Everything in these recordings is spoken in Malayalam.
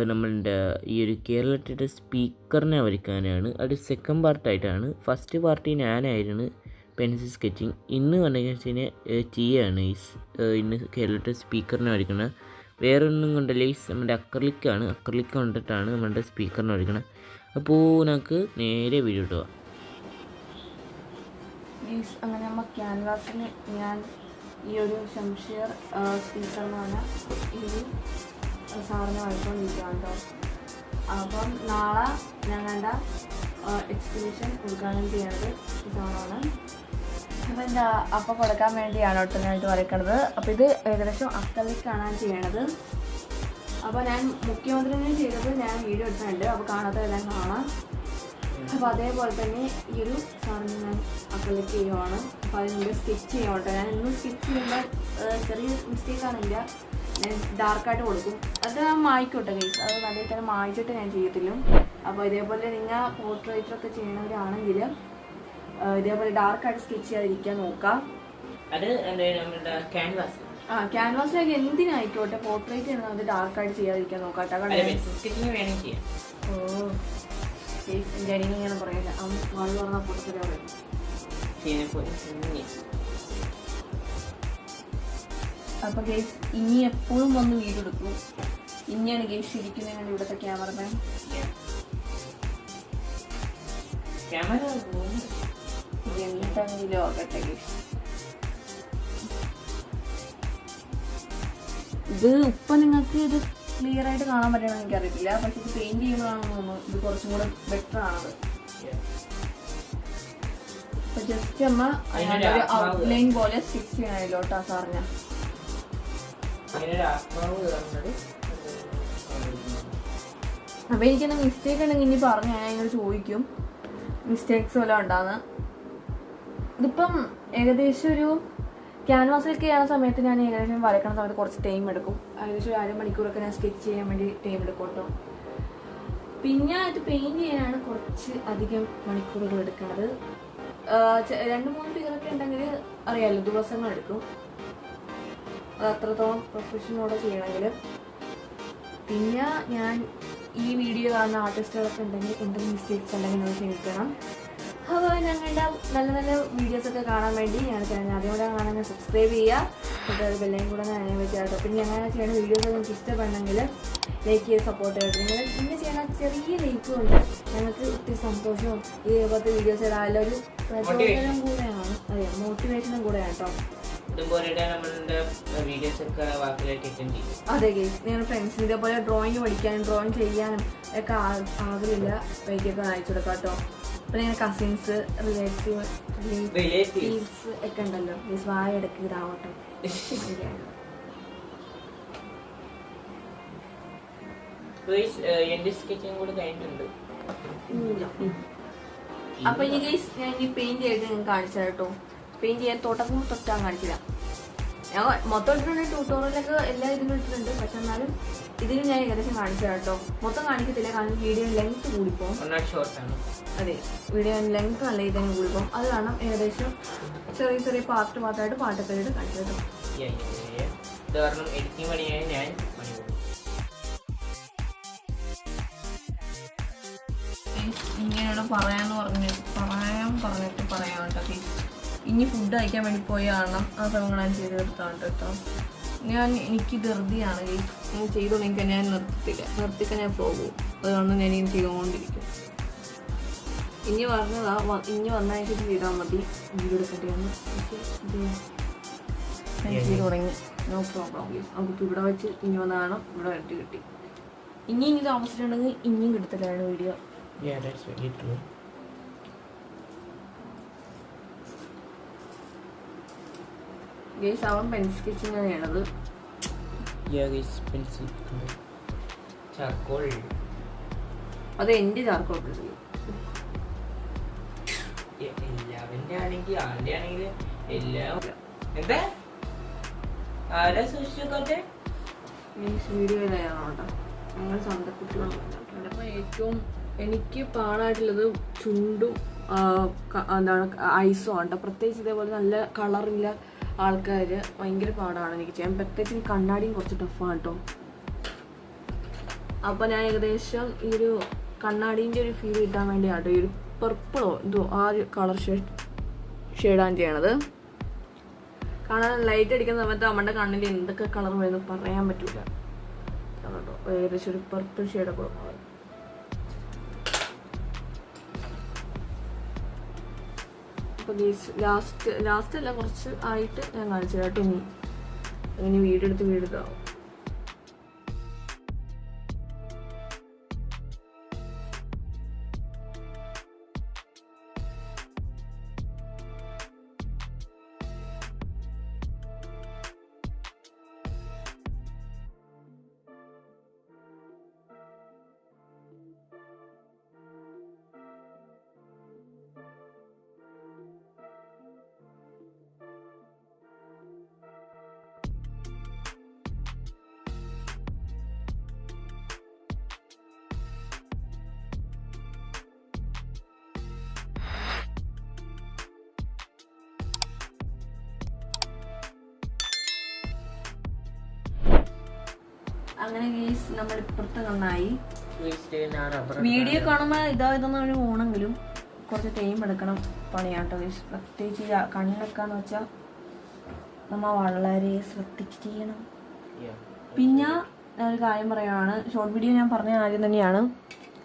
നമ്മളുടെ ഈ ഒരു കേരളത്തിൻ്റെ സ്പീക്കറിനെ വരയ്ക്കാനാണ്. അത് സെക്കൻഡ് പാർട്ടായിട്ടാണ്. ഫസ്റ്റ് പാർട്ടി ഞാനായിരുന്നു പെൻസിൽ സ്കെച്ചിങ്. ഇന്ന് വന്നിട്ട് ചെയ്യാണ് ഇന്ന് കേരളത്തിൻ്റെ സ്പീക്കറിനെ വരയ്ക്കുന്നത്. വേറെ ഒന്നും കൊണ്ടല്ല, നമ്മുടെ അക്രലിക് കൊണ്ടിട്ടാണ് നമ്മുടെ സ്പീക്കറിനെ വരയ്ക്കുന്നത്. അപ്പോൾ നമുക്ക് നേരെ വീഡിയോ ഇട്ടുക. അങ്ങനെ നമ്മൾ ക്യാൻവാസിന് ഞാൻ ഈ ഒരു ഷംഷീർ സ്പീക്കർ എന്ന് പറഞ്ഞാൽ ഈ ഒരു സാറിനെ വരച്ചുകൊണ്ടിരിക്കുകയാണ് കേട്ടോ. അപ്പം നാളെ ഞങ്ങളുടെ എക്സിബിഷൻ ഉദ്ഘാടനം ചെയ്യുന്നത് ഈ സാറാണ്. അപ്പം എൻ്റെ അപ്പം കൊടുക്കാൻ വേണ്ടിയാണ് കേട്ടോ ഞാനിത് വരയ്ക്കണത്. അപ്പോൾ ഇത് ഏകദേശം അക്രലിക്കാണ് ഞാൻ ചെയ്യണത്. അപ്പോൾ ഞാൻ മുഖ്യമന്ത്രിനെ ചെയ്തത് ഞാൻ വീഡിയോ എടുത്തിട്ടുണ്ട്, അപ്പോൾ കാണാത്തതെല്ലാം കാണാം. അപ്പോൾ അതേപോലെ തന്നെ ഈ ഒരു സാറിന് ഞാൻ അക്രലിക് ചെയ്യുവാണ്. അപ്പോൾ അതിനുള്ളിൽ സ്കെച്ച് ചെയ്യാം കേട്ടോ. ഞാൻ ഇന്ന് സ്കെച്ച് ചെയ്യുമ്പോൾ ചെറിയ മിസ്റ്റേക്ക് ആണെങ്കിൽ ഞാൻ ഡാർക്കായിട്ട് കൊടുക്കും. അത് മായ്ക്കോട്ടെ ഗൈസ്, അത് നല്ല തന്നെ മായ്ച്ചിട്ട് ഞാൻ ചെയ്യത്തില്ല. അപ്പോൾ ഇതേപോലെ നിങ്ങൾ പോർട്രേറ്ററൊക്കെ ചെയ്യണവരാണെങ്കിൽ ഇതേപോലെ ഡാർക്കായിട്ട് സ്കെച്ച് ചെയ്യാതിരിക്കാൻ നോക്കാം. ക്യാൻവാസിലൊക്കെ എന്തിനായിക്കോട്ടെ പോർട്രേറ്റ് ചെയ്യണം, അത് ഡാർക്കായിട്ട് ചെയ്യാതിരിക്കാൻ നോക്കാം കേട്ടോ. ഓ എൻ്റെ അനിയൻ ഇങ്ങനെ പറയില്ല, വാഴ പറഞ്ഞ പൊട്ടത്തിലേ പറയും. അപ്പോൾ ഗേസ് ഇനി എപ്പോഴും വന്ന് വീഡിയോ എടുക്കും. ഇനിയാണ് ഗേസ് ഇരിക്കുന്നത് ഇവിടുത്തെ ക്യാമറമാൻ. എന്തെങ്കിലും ആകട്ടെ ഗേസ്. ഇത് ഇപ്പം നിങ്ങൾക്ക് ഇത് ക്ലിയർ ആയിട്ട് കാണാൻ പറ്റണമെന്ന് എനിക്കറിയത്തില്ല, പക്ഷെ ഇത് പെയിന്റ് ചെയ്യുമ്പോഴാണെന്ന് തോന്നുന്നു ഇത് കുറച്ചും കൂടെ ബെറ്റർ ആണത്. അപ്പൊ ജസ്റ്റ് അമ്മ അതിനൊരു ഔട്ട്ലൈൻ പോലെ സ്റ്റിച്ച് ചെയ്യണമല്ലോ കേട്ടോ സാറിന്. അപ്പൊ എനിക്കെന്താ മിസ്റ്റേക്ക് ഉണ്ടെങ്കിൽ ഇനി പറഞ്ഞു ഞാൻ ഇങ്ങനെ ചോദിക്കും മിസ്റ്റേക്സ് വല്ലതും ഉണ്ടാകുന്ന. ഇതിപ്പം ഏകദേശം ഒരു ക്യാൻവാസിലൊക്കെ ചെയ്യുന്ന സമയത്ത് ഞാൻ ഏകദേശം വരയ്ക്കണ സമയത്ത് കുറച്ച് ടൈം എടുക്കും. ഏകദേശം ഒരു അരമണിക്കൂറൊക്കെ ഞാൻ സ്കെച്ച് ചെയ്യാൻ വേണ്ടി ടൈം എടുക്കും കേട്ടോ. പിന്നെ ഇത് പെയിൻറ് ചെയ്യാനാണ് കുറച്ച് അധികം മണിക്കൂറുകൾ എടുക്കുന്നത്. 2-3 ഫിഗറൊക്കെ ഉണ്ടെങ്കിൽ അറിയാമല്ലോ ദിവസങ്ങൾ എടുക്കും. അത് അത്രത്തോളം പ്രൊഫഷനോടെ ചെയ്യണമെങ്കിൽ. പിന്നെ ഞാൻ ഈ വീഡിയോ കാണുന്ന ആർട്ടിസ്റ്റുകളൊക്കെ ഉണ്ടെങ്കിൽ എന്തെങ്കിലും മിസ്റ്റേക്സ് ഉണ്ടെങ്കിൽ നിങ്ങൾ ക്ഷമിക്കണം. അപ്പോൾ ഞങ്ങളുടെ നല്ല നല്ല വീഡിയോസൊക്കെ കാണാൻ വേണ്ടി ഞങ്ങളുടെ ചാനൽ അതേപോലെ കാണാൻ സബ്സ്ക്രൈബ് ചെയ്യുക. എന്നിട്ട് ബെല്ലൈൻ കൂടെ അതിനെ വെച്ചാട്ടോ. പിന്നെ ഞങ്ങൾ ചെയ്യുന്ന വീഡിയോസ് നിങ്ങൾക്ക് ഇഷ്ടപ്പെടണമെങ്കിൽ ലൈക്ക് ചെയ്ത് സപ്പോർട്ട് ചെയ്തിട്ട് നിങ്ങൾ പിന്നെ ചെയ്യുന്ന ചെറിയ ലൈക്ക് കൊണ്ട് ഞങ്ങൾക്ക് ഒത്തിരി സന്തോഷവും ഈ പോലത്തെ വീഡിയോസ് ഇടാനുള്ള ഒരു പ്രചോദനം കൂടെയാണ്, അതെ മോട്ടിവേഷനും കൂടെയാണ് കേട്ടോ. അതെ ഗെയ്സ്, നിങ്ങൾ ഫ്രണ്ട്സിന് ഇതേപോലെ ഡ്രോയിങ് പഠിക്കാനും ഡ്രോയിങ് ചെയ്യാനും ഒക്കെ ആഗ്രഹമില്ല വൈകിയൊക്കെ അയച്ചു കൊടുക്കാം കേട്ടോ. അപ്പോൾ നിങ്ങൾ കസിൻസ് റിലേറ്റീവ്സ് ഒക്കെ ഉണ്ടല്ലോ, ഗെയ്സ് വായ ഇടയ്ക്ക് ഇതാവട്ടെ. അപ്പൊ ഇനി ഗെയ്സ് ഞാൻ ഇനി പെയിന്റ് ചെയ്തിട്ട് നിങ്ങൾക്ക് കാണിച്ചു കേട്ടോ. പെയിന്റ് ചെയ്യാൻ തൊട്ടാൻ കാണിച്ചില്ല. ഞാൻ മൊത്തം ഇട്ടിട്ടുണ്ട്, ട്യൂട്ടോറിയലൊക്കെ എല്ലാ ഇതിനും ഇട്ടിട്ടുണ്ട്. പക്ഷെ എന്നാലും ഇതിന് ഞാൻ ഏകദേശം കാണിച്ചു കേട്ടോ. മൊത്തം കാണിക്കത്തില്ല, കാരണം വീഡിയോ ലെങ്ത് കൂടിപ്പോകും. അതെ, വീഡിയോ ലെങ്ത് നല്ല ഇതിന് കൂടിപ്പോകും. അത് കാരണം ഏകദേശം ചെറിയ ചെറിയ പാർട്ടായിട്ട് പാട്ടൊക്കെ ഇട്ട് കാണിച്ചു കേട്ടോ. ഇങ്ങനെയാണ് പറയാൻ കേട്ടോ. ഇനി ഫുഡ് കഴിക്കാൻ വേണ്ടി പോയി കാണണം. ആ സമയങ്ങൾ ഞാൻ ചെയ്ത് തീർത്താണ് കേട്ടോ. എനിക്ക് ധൃതിയാണ് ഞാൻ ചെയ്തോണെങ്കിൽ ഞാൻ നിർത്തിക്കാൻ ഞാൻ ഫ്ലോ പോകും. അതുകൊണ്ട് ഞാൻ ഇനി ചെയ്തുകൊണ്ടിരിക്കും. ഇനി പറഞ്ഞതാ, ഇനി വന്നതിന് ചെയ്താൽ മതി. വീഡിയോ എടുക്കേണ്ടിയാണ് ചെയ്ത് തുടങ്ങി. No problem. നമുക്കിപ്പോൾ ഇവിടെ വെച്ച് ഇനി വന്ന കാണാം. ഇവിടെ വരട്ടി കിട്ടി. ഇനി താമസിച്ചിട്ടുണ്ടെങ്കിൽ ഇനിയും കിട്ടത്തില്ലാണ് വീഡിയോ. ഗൈസ് അവൻ പെൻസിൽ സ്കെച്ചിങ് തന്നെയാണത്. അത് എന്റെ ചാർക്കോൾ വീഡിയോയിലാണോ ഞങ്ങൾ സ്വന്തം കുട്ടികളുണ്ട്. അപ്പോൾ ഏറ്റവും എനിക്ക് പാടായിട്ടുള്ളത് ചുണ്ടും എന്താണ് ഐസും ആണ്. പ്രത്യേകിച്ച് ഇതേപോലെ നല്ല കളറില്ല ആൾക്കാർ ഭയങ്കര പാടാണ് എനിക്ക് ചെയ്യാൻ. പ്രത്യേകിച്ച് കണ്ണാടിയും കുറച്ച് ടഫാണ് കേട്ടോ. അപ്പോൾ ഞാൻ ഏകദേശം ഈ ഒരു കണ്ണാടീൻ്റെ ഒരു ഫീൽ കിട്ടാൻ വേണ്ടിയാണ് ഈ ഒരു പർപ്പിളോ എന്തോ ആ ഒരു കളർ ഷെയ്ഡാണ് ചെയ്യണത്. കാണാൻ ലൈറ്റ് അടിക്കുന്ന സമയത്ത് നമ്മുടെ കണ്ണിൽ എന്തൊക്കെ കളർ വരുന്നു പറയാൻ പറ്റില്ല കേട്ടോ. ഏകദേശം ഒരു പർപ്പിൾ ഷെയ്ഡ് കൊടുക്കുന്നത്. അപ്പോൾ ലാസ്റ്റ് അല്ല കുറച്ച് ആയിട്ട് ഞാൻ കാണിച്ചു കേട്ടോ. ഇനി വീടെടുത്താവും. അങ്ങനെ ഗീസ് നമ്മൾ ഇപ്പുറത്തെ കണ്ണായി. വീഡിയോ കാണുമ്പോൾ ഇതൊന്നും ഓണെങ്കിലും കുറച്ച് ടൈം എടുക്കണം പണിയാട്ടോ ഗീസ്. പ്രത്യേകിച്ച് കണ്ണൊക്കെന്ന് വെച്ചാൽ നമ്മൾ വളരെ ശ്രദ്ധിച്ച് ചെയ്യണം. പിന്നെ ഞാനൊരു കാര്യം പറയുകയാണ്, ഷോർട്ട് വീഡിയോ ഞാൻ പറഞ്ഞ ആദ്യം തന്നെയാണ്.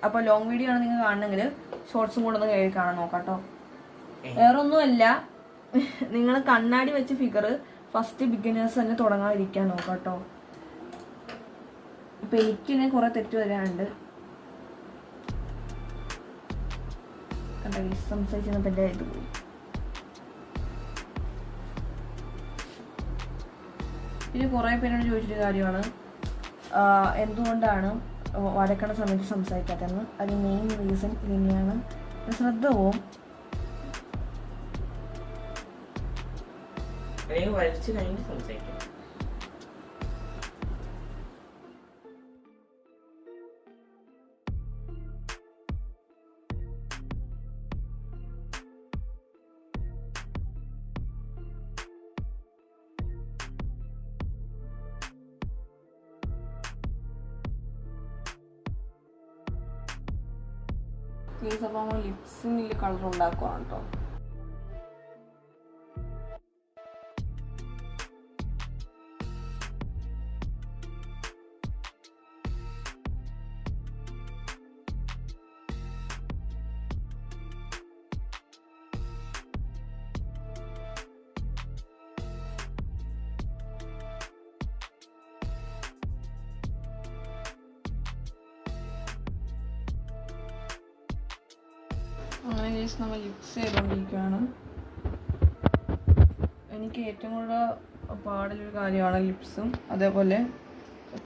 അപ്പോൾ ലോങ് വീഡിയോ ആണ് നിങ്ങൾ കാണണമെങ്കിൽ ഷോർട്സും കൂടെ ഒന്ന് കയറി കാണാൻ നോക്കാട്ടോ. വേറൊന്നുമല്ല, നിങ്ങൾ കണ്ണാടി വെച്ച ഫിഗർ ഫസ്റ്റ് ബിഗിനേഴ്സ് തന്നെ തുടങ്ങാതിരിക്കാൻ നോക്കാട്ടോ. ഇപ്പം എനിക്കിനെ കുറെ തെറ്റ് വരാനുണ്ട്. സംസാരിച്ചപ്പോൾ എൻ്റെ ഇത് പോയി. പിന്നെ കുറേ പേരോട് ചോദിച്ചൊരു കാര്യമാണ് എന്തുകൊണ്ടാണ് വരക്കണ സമയത്ത് സംസാരിക്കാത്തതെന്ന്. അതിന് മെയിൻ റീസൺ ഇതന്നെയാണ്, ശ്രദ്ധ പോവും. വരച്ച് കഴിഞ്ഞ് സംസാരിക്കാം. അപ്പോൾ നമ്മൾ ലിപ്സിനിൽ കളർ ഉണ്ടാക്കുവാണ് കേട്ടോ. അങ്ങനെ ജസ്റ്റ് നമ്മൾ ലിപ്സ് ചെയ്തുകൊണ്ടിരിക്കുകയാണ്. എനിക്ക് ഏറ്റവും കൂടുതൽ പാടുള്ളൊരു കാര്യമാണ് ലിപ്സും. അതേപോലെ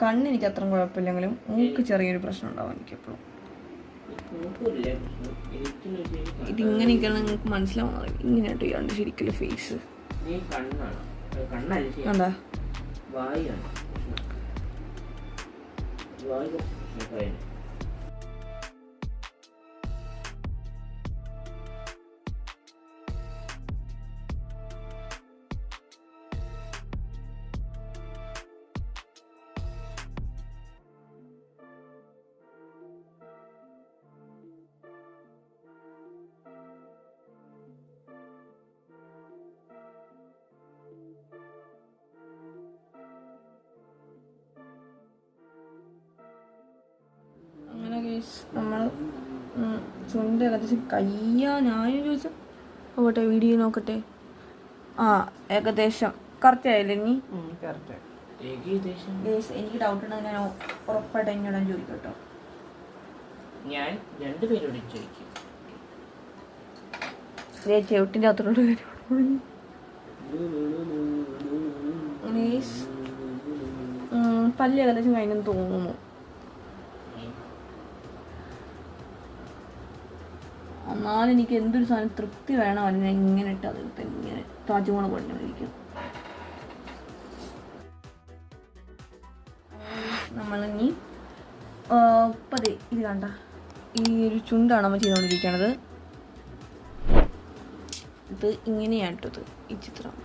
കണ്ണെനിക്ക് അത്ര കുഴപ്പമില്ലെങ്കിലും മൂക്ക് ചെറിയൊരു പ്രശ്നം ഉണ്ടാവും എനിക്കെപ്പോഴും. ഇതിങ്ങനെയൊക്കെയാണ് നിങ്ങൾക്ക് മനസ്സിലാവുന്നത്. ഇങ്ങനെയാട്ടോ ഇയാളുടെ ശരിക്കുള്ള ഫേസ് കണ്ടാ. നമ്മൾ ചുണ്ട് ഏകദേശം ഞാൻ ചോദിച്ചാൽ പോട്ടെ, വീഡിയോ നോക്കട്ടെ. ഏകദേശം കറക്റ്റ് ആയില്ലേ? ഇനി എനിക്ക് ഡൗട്ട് ഉണ്ടെങ്കിൽ ഞാൻ ഉറപ്പായിട്ട് എന്നോട് ചോദിക്കും കേട്ടോ. ഞാൻ രണ്ടുപേരോട് ചോദിക്കും. ചെവിട്ടിൻ്റെ അകത്തോട് പല്ല് ഏകദേശം കഴിഞ്ഞെന്ന് തോന്നുന്നു. എന്നാലും എനിക്ക് എന്തൊരു സാധനം തൃപ്തി വേണം, അല്ലെങ്കിൽ ഞാൻ ഇങ്ങനെ ഇട്ട് അതിൽ ഇങ്ങനെ താജ്മഹൽ കൊണ്ടുവന്നിരിക്കും. നമ്മളിനി ഇപ്പതേ ഇത് കണ്ട ഈ ഒരു ചുണ്ടാണ് നമ്മൾ ചെയ്തുകൊണ്ടിരിക്കുന്നത്. ഇത് ഇങ്ങനെയായിട്ടത് ഈ ചിത്രം.